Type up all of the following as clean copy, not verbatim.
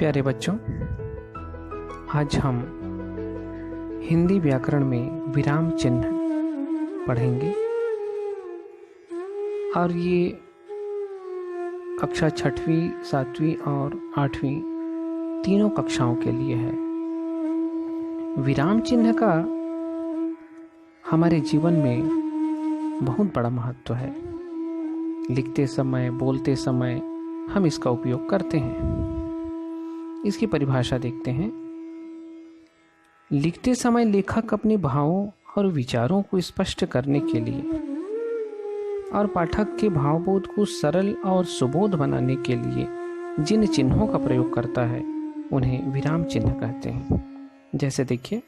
प्यारे बच्चों, आज हम हिंदी व्याकरण में विराम चिन्ह पढ़ेंगे और ये कक्षा 6वीं, 7वीं और 8वीं तीनों कक्षाओं के लिए है। विराम चिन्ह का हमारे जीवन में बहुत बड़ा महत्व है। लिखते समय, बोलते समय हम इसका उपयोग करते हैं। इसकी परिभाषा देखते हैं। लिखते समय लेखक अपने भावों और विचारों को स्पष्ट करने के लिए और पाठक के भावबोध को सरल और सुबोध बनाने के लिए जिन चिन्हों का प्रयोग करता है उन्हें विराम चिन्ह कहते हैं। जैसे देखिए,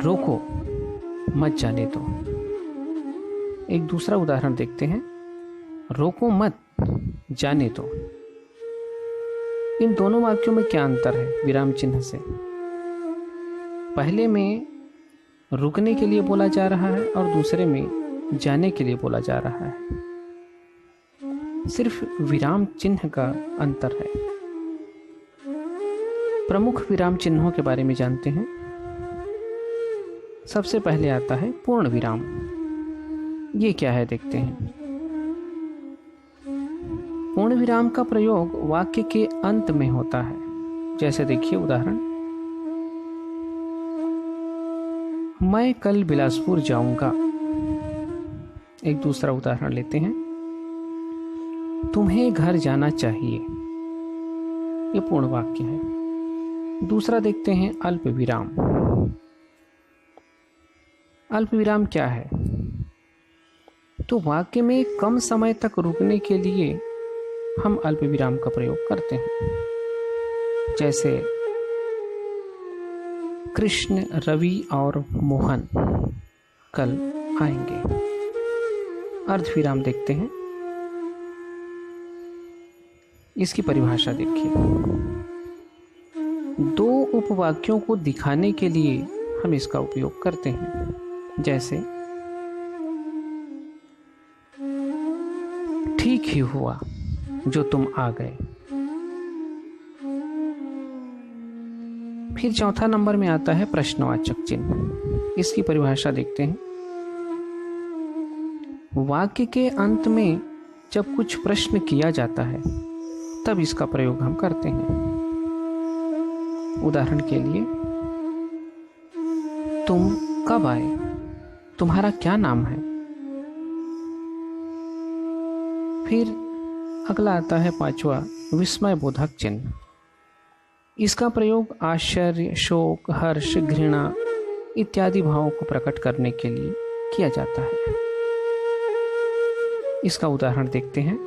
रोको, मत जाने दो। एक दूसरा उदाहरण देखते हैं, रोको मत, जाने दो। इन दोनों वाक्यों में क्या अंतर है विराम चिन्ह से? पहले में रुकने के लिए बोला जा रहा है और दूसरे में जाने के लिए बोला जा रहा है। सिर्फ विराम चिन्ह का अंतर है। प्रमुख विराम चिन्हों के बारे में जानते हैं। सबसे पहले आता है पूर्ण विराम। ये क्या है देखते हैं। पूर्ण विराम का प्रयोग वाक्य के अंत में होता है। जैसे देखिए उदाहरण, मैं कल बिलासपुर जाऊंगा। एक दूसरा उदाहरण लेते हैं, तुम्हें घर जाना चाहिए। ये पूर्ण वाक्य है। दूसरा देखते हैं अल्प विराम। अल्प विराम क्या है? तो वाक्य में कम समय तक रुकने के लिए हम अल्प विराम का प्रयोग करते हैं। जैसे कृष्ण, रवि और मोहन कल आएंगे। अर्ध विराम देखते हैं। इसकी परिभाषा देखिए। दो उपवाक्यों को दिखाने के लिए हम इसका उपयोग करते हैं। जैसे ठीक ही हुआ जो तुम आ गए। फिर चौथा नंबर में आता है प्रश्नवाचक चिन्ह। इसकी परिभाषा देखते हैं। वाक्य के अंत में जब कुछ प्रश्न किया जाता है तब इसका प्रयोग हम करते हैं। उदाहरण के लिए, तुम कब आए? तुम्हारा क्या नाम है? फिर अगला आता है पांचवा विस्मय बोधक चिन्ह। इसका प्रयोग आश्चर्य, शोक, हर्ष, घृणा इत्यादि भावों को प्रकट करने के लिए किया जाता है। इसका उदाहरण देखते हैं।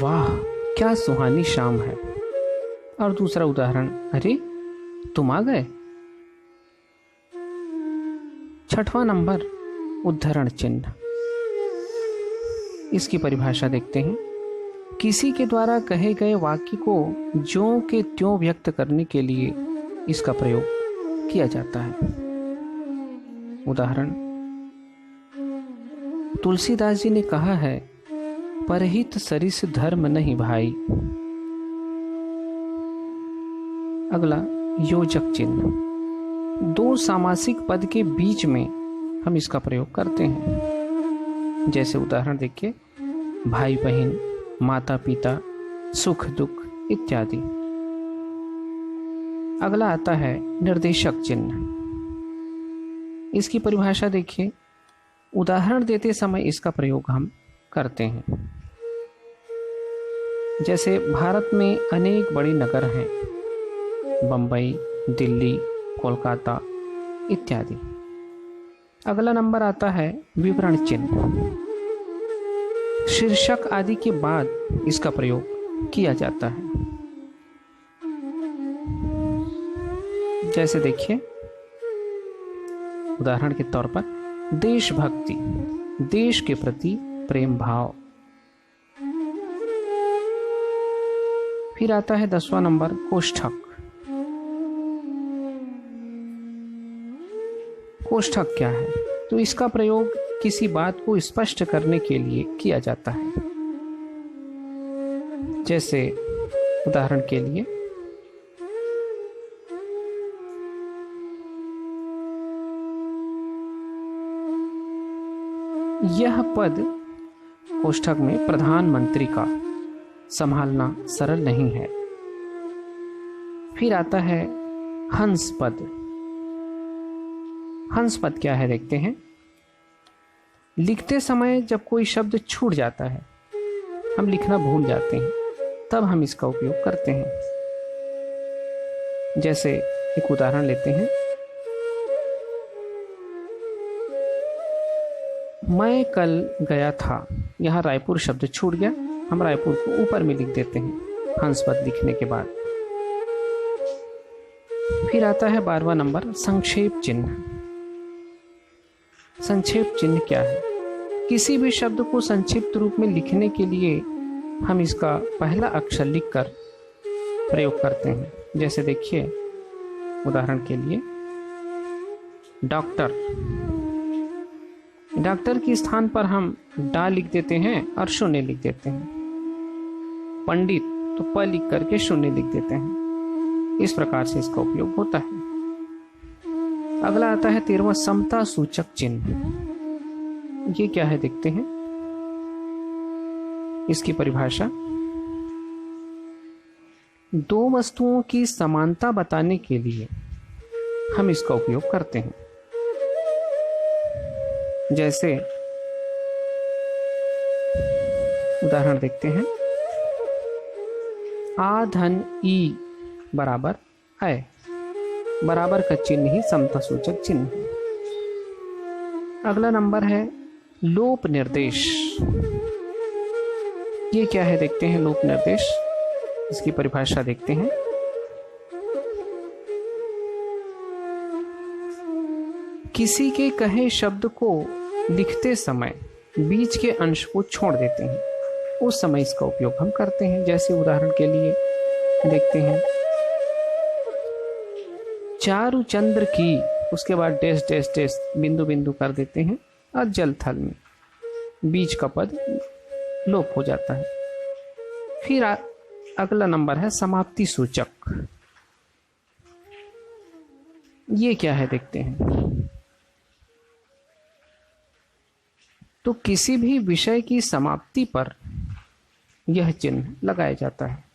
वाह, क्या सुहानी शाम है। और दूसरा उदाहरण, अरे तुम आ गए। छठवां नंबर उद्धरण चिन्ह। इसकी परिभाषा देखते हैं। किसी के द्वारा कहे गए वाक्य को ज्यों के त्यों व्यक्त करने के लिए इसका प्रयोग किया जाता है। उदाहरण, तुलसीदास जी ने कहा है, परहित सरिस धर्म नहीं भाई। अगला योजक चिन्ह। दो सामासिक पद के बीच में हम इसका प्रयोग करते हैं। जैसे उदाहरण देखिए, भाई बहन, माता पिता, सुख दुख इत्यादि। अगला आता है निर्देशक चिन्ह। इसकी परिभाषा देखिए। उदाहरण देते समय इसका प्रयोग हम करते हैं। जैसे भारत में अनेक बड़े नगर हैं, बंबई, दिल्ली, कोलकाता इत्यादि। अगला नंबर आता है विवरण चिन्ह। शीर्षक आदि के बाद इसका प्रयोग किया जाता है। जैसे देखिए उदाहरण के तौर पर, देशभक्ति, देश के प्रति प्रेम भाव। फिर आता है 10वां नंबर कोष्ठक। कोष्ठक क्या है? तो इसका प्रयोग किसी बात को स्पष्ट करने के लिए किया जाता है। जैसे उदाहरण के लिए यह पद कोष्ठक में प्रधानमंत्री का संभालना सरल नहीं है। फिर आता है हंस पद। हंस पद क्या है देखते हैं। लिखते समय जब कोई शब्द छूट जाता है, हम लिखना भूल जाते हैं, तब हम इसका उपयोग करते हैं। जैसे एक उदाहरण लेते हैं, मैं कल गया था। यहाँ रायपुर शब्द छूट गया, हम रायपुर को ऊपर में लिख देते हैं हंस पद लिखने के बाद। फिर आता है 12वां नंबर संक्षेप चिन्ह। संक्षेप चिन्ह क्या है? किसी भी शब्द को संक्षिप्त रूप में लिखने के लिए हम इसका पहला अक्षर लिखकर प्रयोग करते हैं। जैसे देखिए उदाहरण के लिए डॉक्टर। डॉक्टर के स्थान पर हम डा लिख देते हैं और शून्य लिख देते हैं। पंडित तो प लिख करके शून्य लिख देते हैं। इस प्रकार से इसका उपयोग होता है। अगला आता है 13वां समता सूचक चिन्ह। ये क्या है देखते हैं। इसकी परिभाषा, दो वस्तुओं की समानता बताने के लिए हम इसका उपयोग करते हैं। जैसे उदाहरण देखते हैं, आ धन ई बराबर है। बराबर का चिन्ह ही समता सूचक चिन्ह है। अगला नंबर है लोप निर्देश। ये क्या है देखते हैं। लोप निर्देश, इसकी परिभाषा देखते हैं। किसी के कहे शब्द को लिखते समय बीच के अंश को छोड़ देते हैं, उस समय इसका उपयोग हम करते हैं। जैसे उदाहरण के लिए देखते हैं, चारु चंद्र की, उसके बाद डैश डैश डैश बिंदु बिंदु कर देते हैं और जल थल में बीच का पद लोप हो जाता है। फिर अगला नंबर है समाप्ति सूचक। ये क्या है देखते हैं। तो किसी भी विषय की समाप्ति पर यह चिन्ह लगाया जाता है।